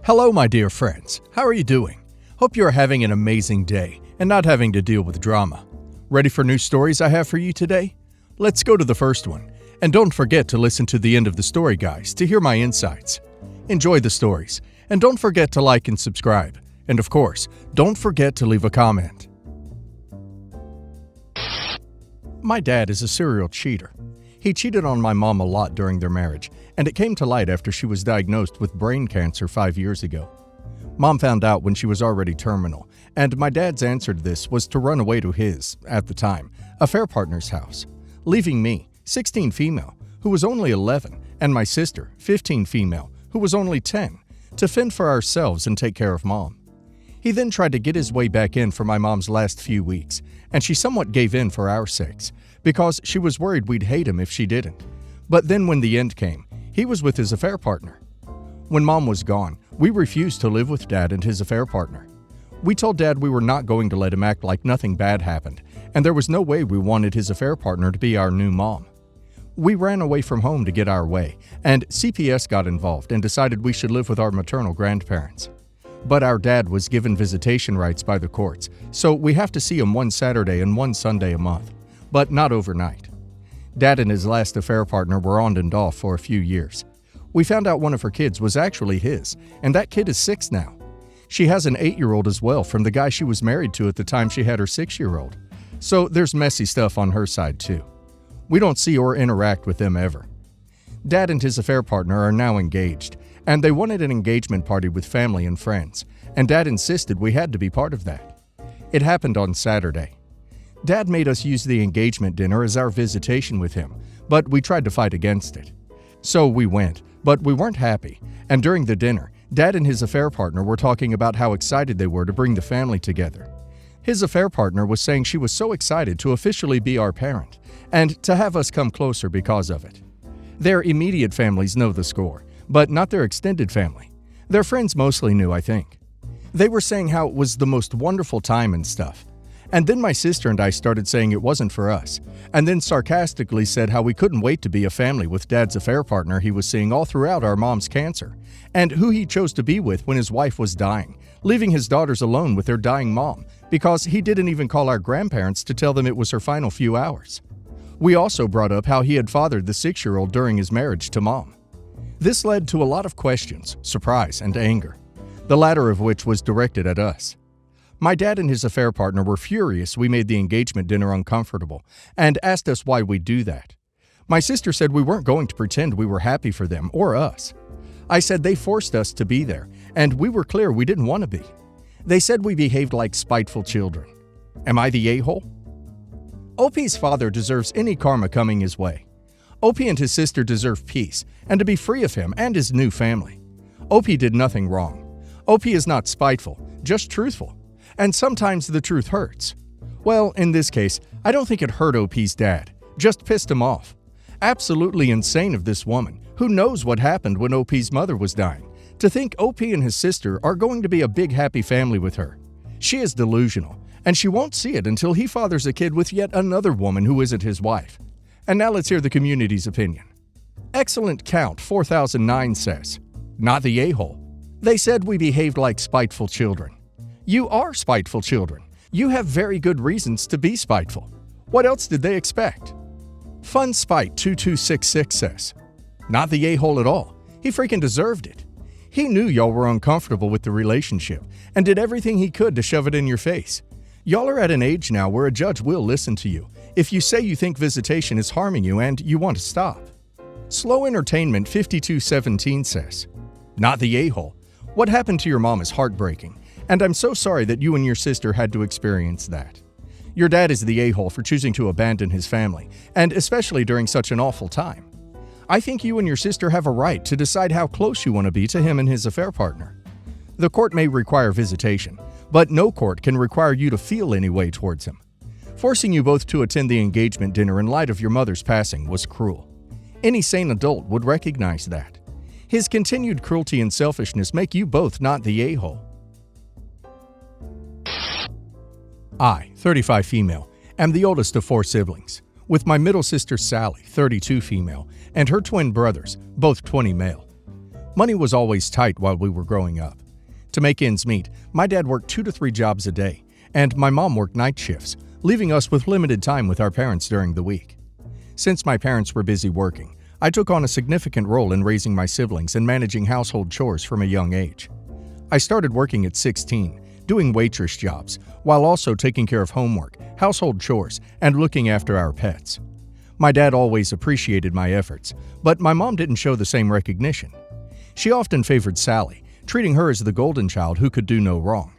Hello, my dear friends. How are you doing? Hope you are having an amazing day and not having to deal with drama. Ready for new stories I have for you today? Let's go to the first one. And don't forget to listen to the end of the story, guys, to hear my insights. Enjoy the stories. And don't forget to like and subscribe. And of course, don't forget to leave a comment. My dad is a serial cheater. He cheated on my mom a lot during their marriage, and it came to light after she was diagnosed with brain cancer 5 years ago. Mom found out when she was already terminal, and my dad's answer to this was to run away to his, at the time, affair partner's house, leaving me, 16 female, who was only 11, and my sister, 15 female, who was only 10, to fend for ourselves and take care of Mom. He then tried to get his way back in for my mom's last few weeks, and she somewhat gave in for our sakes, because she was worried we'd hate him if she didn't. But then when the end came, he was with his affair partner. When Mom was gone, we refused to live with Dad and his affair partner. We told Dad we were not going to let him act like nothing bad happened, and there was no way we wanted his affair partner to be our new mom. We ran away from home to get our way, and CPS got involved and decided we should live with our maternal grandparents. But our dad was given visitation rights by the courts, so we have to see him one Saturday and one Sunday a month, but not overnight. Dad and his last affair partner were on and off for a few years. We found out one of her kids was actually his, and that kid is 6 now. She has an 8-year-old as well from the guy she was married to at the time she had her 6-year-old. So there's messy stuff on her side too. We don't see or interact with them ever. Dad and his affair partner are now engaged, and they wanted an engagement party with family and friends, and Dad insisted we had to be part of that. It happened on Saturday. Dad made us use the engagement dinner as our visitation with him, but we tried to fight against it. So we went, but we weren't happy, and during the dinner, Dad and his affair partner were talking about how excited they were to bring the family together. His affair partner was saying she was so excited to officially be our parent, and to have us come closer because of it. Their immediate families know the score, but not their extended family. Their friends mostly knew, I think. They were saying how it was the most wonderful time and stuff. And then my sister and I started saying it wasn't for us, and then sarcastically said how we couldn't wait to be a family with Dad's affair partner he was seeing all throughout our mom's cancer, and who he chose to be with when his wife was dying, leaving his daughters alone with their dying mom, because he didn't even call our grandparents to tell them it was her final few hours. We also brought up how he had fathered the 6-year-old during his marriage to Mom. This led to a lot of questions, surprise, and anger, the latter of which was directed at us. My dad and his affair partner were furious we made the engagement dinner uncomfortable and asked us why we'd do that. My sister said we weren't going to pretend we were happy for them or us. I said they forced us to be there, and we were clear we didn't want to be. They said we behaved like spiteful children. Am I the a-hole? OP's father deserves any karma coming his way. OP and his sister deserve peace and to be free of him and his new family. OP did nothing wrong. OP is not spiteful, just truthful. And sometimes the truth hurts. Well, in this case, I don't think it hurt OP's dad, just pissed him off. Absolutely insane of this woman, who knows what happened when OP's mother was dying, to think OP and his sister are going to be a big happy family with her. She is delusional, and she won't see it until he fathers a kid with yet another woman who isn't his wife. And now let's hear the community's opinion. Excellent Count 4009 says, not the a-hole. They said we behaved like spiteful children. You are spiteful children. You have very good reasons to be spiteful. What else did they expect? Fun Spite 2266 says, not the a-hole at all. He freaking deserved it. He knew y'all were uncomfortable with the relationship and did everything he could to shove it in your face. Y'all are at an age now where a judge will listen to you if you say you think visitation is harming you and you want to stop. Slow Entertainment 5217 says, not the a-hole. What happened to your mom is heartbreaking, and I'm so sorry that you and your sister had to experience that. Your dad is the a-hole for choosing to abandon his family, and especially during such an awful time. I think you and your sister have a right to decide how close you want to be to him and his affair partner. The court may require visitation, but no court can require you to feel any way towards him. Forcing you both to attend the engagement dinner in light of your mother's passing was cruel. Any sane adult would recognize that. His continued cruelty and selfishness make you both not the a-hole. I, 35 female, am the oldest of 4 siblings, with my middle sister Sally, 32 female, and her twin brothers, both 20 male. Money was always tight while we were growing up. To make ends meet, my dad worked 2 to 3 jobs a day, and my mom worked night shifts, leaving us with limited time with our parents during the week. Since my parents were busy working, I took on a significant role in raising my siblings and managing household chores from a young age. I started working at 16, doing waitress jobs, while also taking care of homework, household chores, and looking after our pets. My dad always appreciated my efforts, but my mom didn't show the same recognition. She often favored Sally, treating her as the golden child who could do no wrong.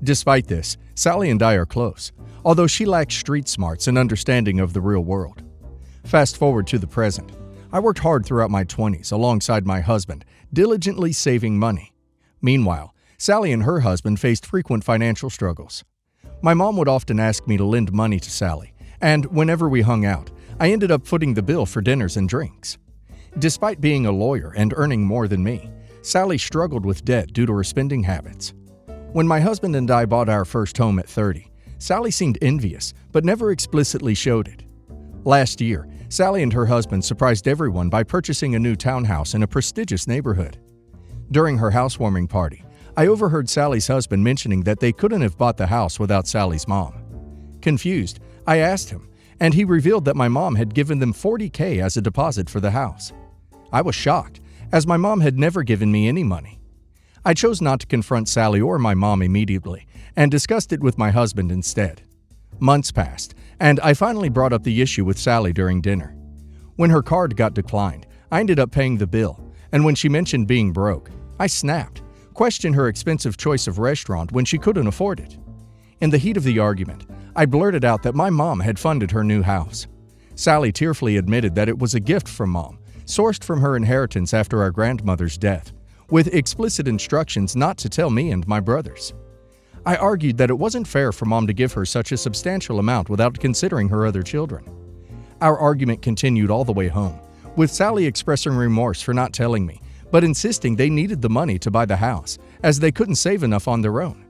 Despite this, Sally and I are close, although she lacks street smarts and understanding of the real world. Fast forward to the present. I worked hard throughout my 20s alongside my husband, diligently saving money. Meanwhile, Sally and her husband faced frequent financial struggles. My mom would often ask me to lend money to Sally, and whenever we hung out, I ended up footing the bill for dinners and drinks. Despite being a lawyer and earning more than me, Sally struggled with debt due to her spending habits. When my husband and I bought our first home at 30, Sally seemed envious, but never explicitly showed it. Last year, Sally and her husband surprised everyone by purchasing a new townhouse in a prestigious neighborhood. During her housewarming party, I overheard Sally's husband mentioning that they couldn't have bought the house without Sally's mom. Confused, I asked him, and he revealed that my mom had given them $40,000 as a deposit for the house. I was shocked, as my mom had never given me any money. I chose not to confront Sally or my mom immediately, and discussed it with my husband instead. Months passed, and I finally brought up the issue with Sally during dinner. When her card got declined, I ended up paying the bill, and when she mentioned being broke, I snapped, questioned her expensive choice of restaurant when she couldn't afford it. In the heat of the argument, I blurted out that my mom had funded her new house. Sally tearfully admitted that it was a gift from mom, sourced from her inheritance after our grandmother's death, with explicit instructions not to tell me and my brothers. I argued that it wasn't fair for mom to give her such a substantial amount without considering her other children. Our argument continued all the way home, with Sally expressing remorse for not telling me, but insisting they needed the money to buy the house, as they couldn't save enough on their own.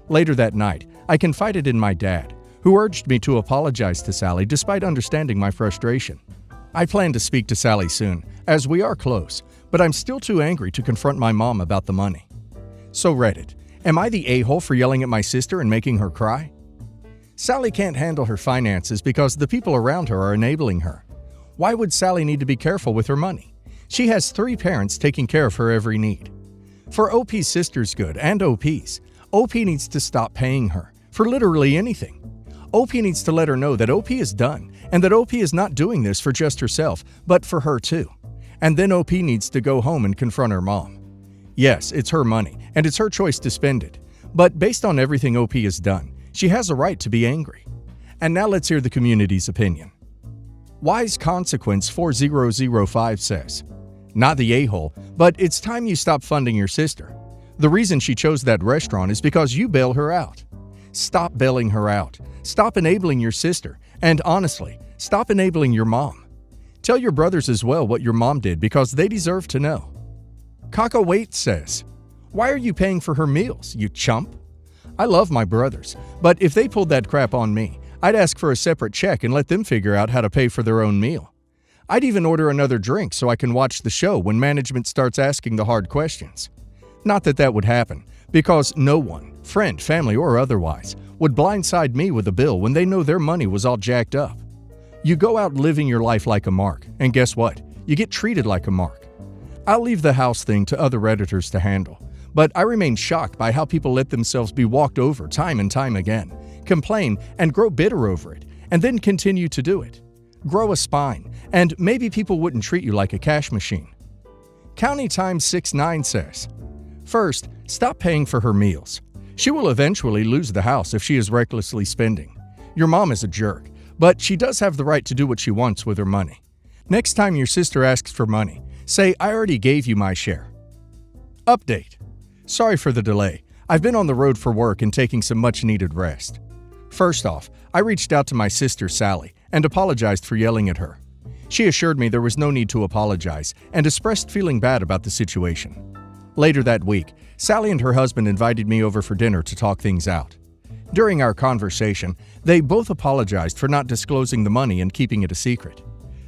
Later that night, I confided in my dad, who urged me to apologize to Sally despite understanding my frustration. I plan to speak to Sally soon, as we are close, but I'm still too angry to confront my mom about the money. So Reddit, am I the a-hole for yelling at my sister and making her cry? Sally can't handle her finances because the people around her are enabling her. Why would Sally need to be careful with her money? She has 3 parents taking care of her every need. For OP's sister's good and OP's, OP needs to stop paying her for literally anything. OP needs to let her know that OP is done and that OP is not doing this for just herself, but for her too. And then OP needs to go home and confront her mom. Yes, it's her money and it's her choice to spend it, but based on everything OP has done, she has a right to be angry. And now let's hear the community's opinion. Wise Consequence 4005 says, "Not the a-hole, but it's time you stop funding your sister. The reason she chose that restaurant is because you bail her out. Stop bailing her out. Stop enabling your sister. And honestly, stop enabling your mom. Tell your brothers as well what your mom did because they deserve to know." Kaka Wait says, "Why are you paying for her meals, you chump? I love my brothers, but if they pulled that crap on me, I'd ask for a separate check and let them figure out how to pay for their own meal. I'd even order another drink so I can watch the show when management starts asking the hard questions. Not that that would happen, because no one, friend, family, or otherwise, would blindside me with a bill when they know their money was all jacked up. You go out living your life like a mark, and guess what? You get treated like a mark. I'll leave the house thing to other Redditors to handle, but I remain shocked by how people let themselves be walked over time and time again, complain and grow bitter over it, and then continue to do it. Grow a spine, and maybe people wouldn't treat you like a cash machine." County Times 69 says, "First, stop paying for her meals. She will eventually lose the house if she is recklessly spending. Your mom is a jerk, but she does have the right to do what she wants with her money. Next time your sister asks for money, say, 'I already gave you my share.'" Update. Sorry for the delay. I've been on the road for work and taking some much-needed rest. First off, I reached out to my sister Sally and apologized for yelling at her. She assured me there was no need to apologize and expressed feeling bad about the situation. Later that week, Sally and her husband invited me over for dinner to talk things out. During our conversation, they both apologized for not disclosing the money and keeping it a secret.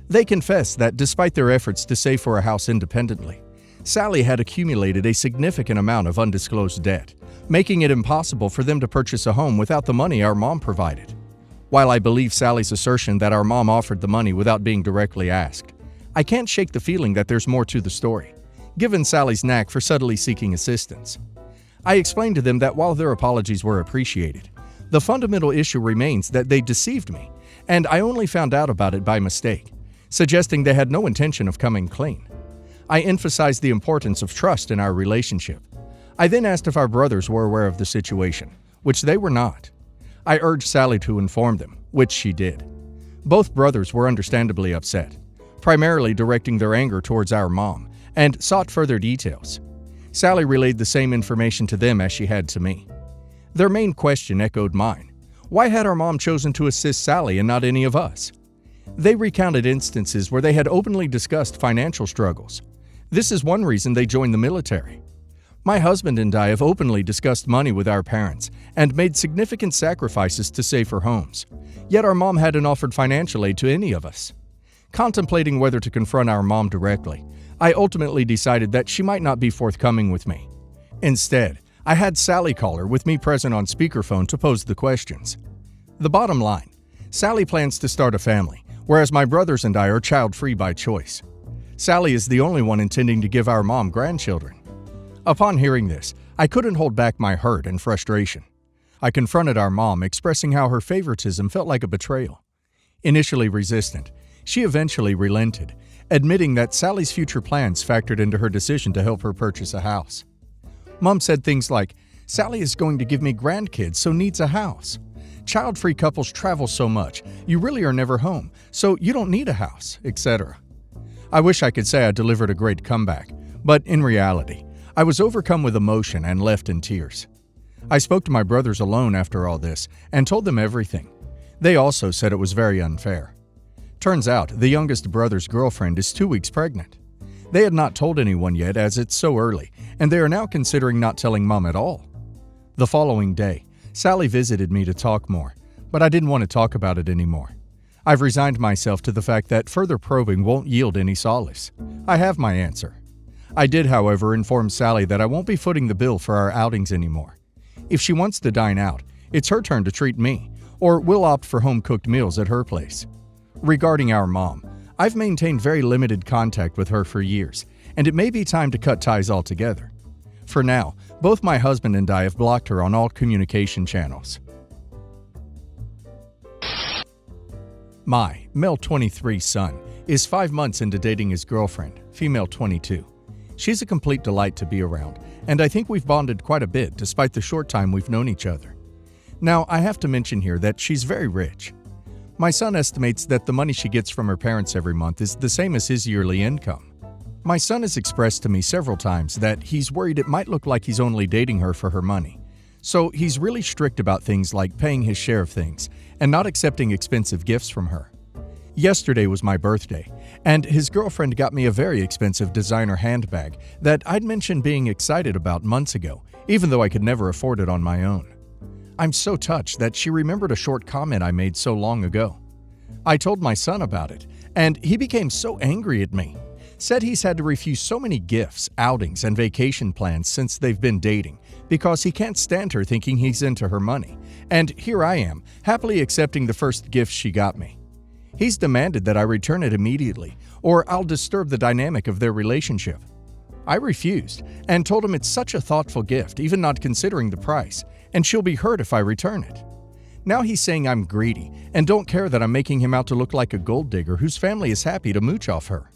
They confessed that despite their efforts to save for a house independently, Sally had accumulated a significant amount of undisclosed debt, making it impossible for them to purchase a home without the money our mom provided. While I believe Sally's assertion that our mom offered the money without being directly asked, I can't shake the feeling that there's more to the story, given Sally's knack for subtly seeking assistance. I explained to them that while their apologies were appreciated, the fundamental issue remains that they deceived me, and I only found out about it by mistake, suggesting they had no intention of coming clean. I emphasized the importance of trust in our relationship. I then asked if our brothers were aware of the situation, which they were not. I urged Sally to inform them, which she did. Both brothers were understandably upset, primarily directing their anger towards our mom, and sought further details. Sally relayed the same information to them as she had to me. Their main question echoed mine. Why had our mom chosen to assist Sally and not any of us? They recounted instances where they had openly discussed financial struggles. This is one reason they joined the military. My husband and I have openly discussed money with our parents and made significant sacrifices to save for homes, yet our mom hadn't offered financial aid to any of us. Contemplating whether to confront our mom directly, I ultimately decided that she might not be forthcoming with me. Instead, I had Sally call her with me present on speakerphone to pose the questions. The bottom line, Sally plans to start a family, whereas my brothers and I are child-free by choice. Sally is the only one intending to give our mom grandchildren. Upon hearing this, I couldn't hold back my hurt and frustration. I confronted our mom, expressing how her favoritism felt like a betrayal. Initially resistant, she eventually relented, admitting that Sally's future plans factored into her decision to help her purchase a house. Mom said things like, "Sally is going to give me grandkids, so needs a house. Child-free couples travel so much, you really are never home, so you don't need a house," etc. I wish I could say I delivered a great comeback, but in reality, I was overcome with emotion and left in tears. I spoke to my brothers alone after all this and told them everything. They also said it was very unfair. Turns out, the youngest brother's girlfriend is 2 weeks pregnant. They had not told anyone yet as it's so early, and they are now considering not telling Mom at all. The following day, Sally visited me to talk more, but I didn't want to talk about it anymore. I've resigned myself to the fact that further probing won't yield any solace. I have my answer. I did, however, inform Sally that I won't be footing the bill for our outings anymore. If she wants to dine out, it's her turn to treat me, or we'll opt for home-cooked meals at her place. Regarding our mom, I've maintained very limited contact with her for years, and it may be time to cut ties altogether. For now, both my husband and I have blocked her on all communication channels. My male 23 son is 5 months into dating his girlfriend, female 22. She's a complete delight to be around, and I think we've bonded quite a bit despite the short time we've known each other. Now, I have to mention here that she's very rich. My son estimates that the money she gets from her parents every month is the same as his yearly income. My son has expressed to me several times that he's worried it might look like he's only dating her for her money. So he's really strict about things like paying his share of things and not accepting expensive gifts from her. Yesterday was my birthday, and his girlfriend got me a very expensive designer handbag that I'd mentioned being excited about months ago, even though I could never afford it on my own. I'm so touched that she remembered a short comment I made so long ago. I told my son about it, and he became so angry at me. Said he's had to refuse so many gifts, outings, and vacation plans since they've been dating because he can't stand her thinking he's into her money, and here I am, happily accepting the first gift she got me. He's demanded that I return it immediately, or I'll disturb the dynamic of their relationship. I refused, and told him it's such a thoughtful gift, even not considering the price, and she'll be hurt if I return it. Now he's saying I'm greedy, and don't care that I'm making him out to look like a gold digger whose family is happy to mooch off her.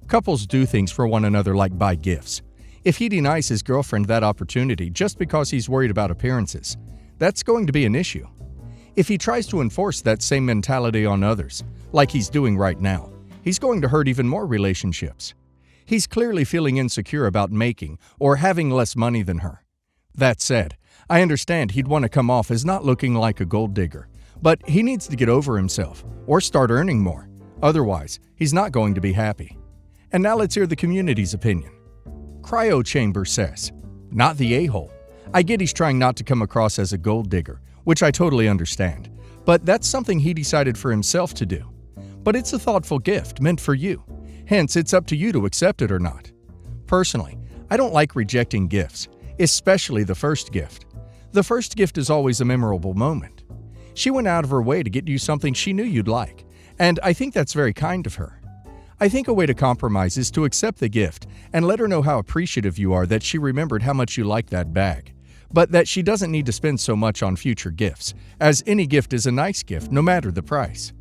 Couples do things for one another like buy gifts. If he denies his girlfriend that opportunity just because he's worried about appearances, that's going to be an issue. If he tries to enforce that same mentality on others, like he's doing right now, he's going to hurt even more relationships. He's clearly feeling insecure about making or having less money than her. That said, I understand he'd want to come off as not looking like a gold digger, but he needs to get over himself or start earning more. Otherwise, he's not going to be happy. And now let's hear the community's opinion. Cryo Chamber says, "Not the a-hole. I get he's trying not to come across as a gold digger, which I totally understand, but that's something he decided for himself to do. But it's a thoughtful gift meant for you. Hence, it's up to you to accept it or not. Personally, I don't like rejecting gifts, especially the first gift. The first gift is always a memorable moment. She went out of her way to get you something she knew you'd like, and I think that's very kind of her. I think a way to compromise is to accept the gift and let her know how appreciative you are that she remembered how much you like that bag, but that she doesn't need to spend so much on future gifts, as any gift is a nice gift no matter the price.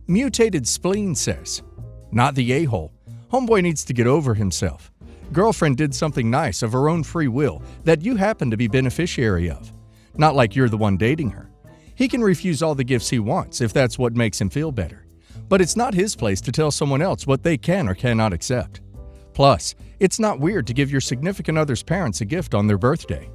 Mutated Spleen says, "Not the a-hole. Homeboy needs to get over himself. Girlfriend did something nice of her own free will that you happen to be beneficiary of. Not like you're the one dating her. He can refuse all the gifts he wants if that's what makes him feel better. But it's not his place to tell someone else what they can or cannot accept. Plus, it's not weird to give your significant other's parents a gift on their birthday.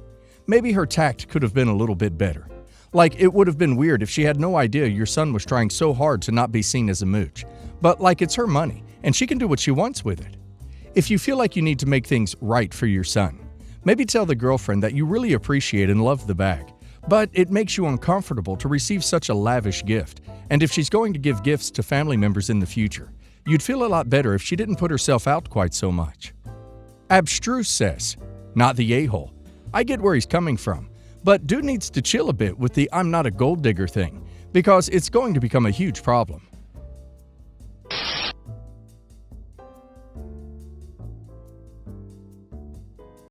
Maybe her tact could have been a little bit better. Like, it would have been weird if she had no idea your son was trying so hard to not be seen as a mooch. But like, it's her money, and she can do what she wants with it. If you feel like you need to make things right for your son, maybe tell the girlfriend that you really appreciate and love the bag, but it makes you uncomfortable to receive such a lavish gift, and if she's going to give gifts to family members in the future, you'd feel a lot better if she didn't put herself out quite so much." Abstruse says, "Not the a-hole. I get where he's coming from, but dude needs to chill a bit with the 'I'm not a gold digger' thing, because it's going to become a huge problem.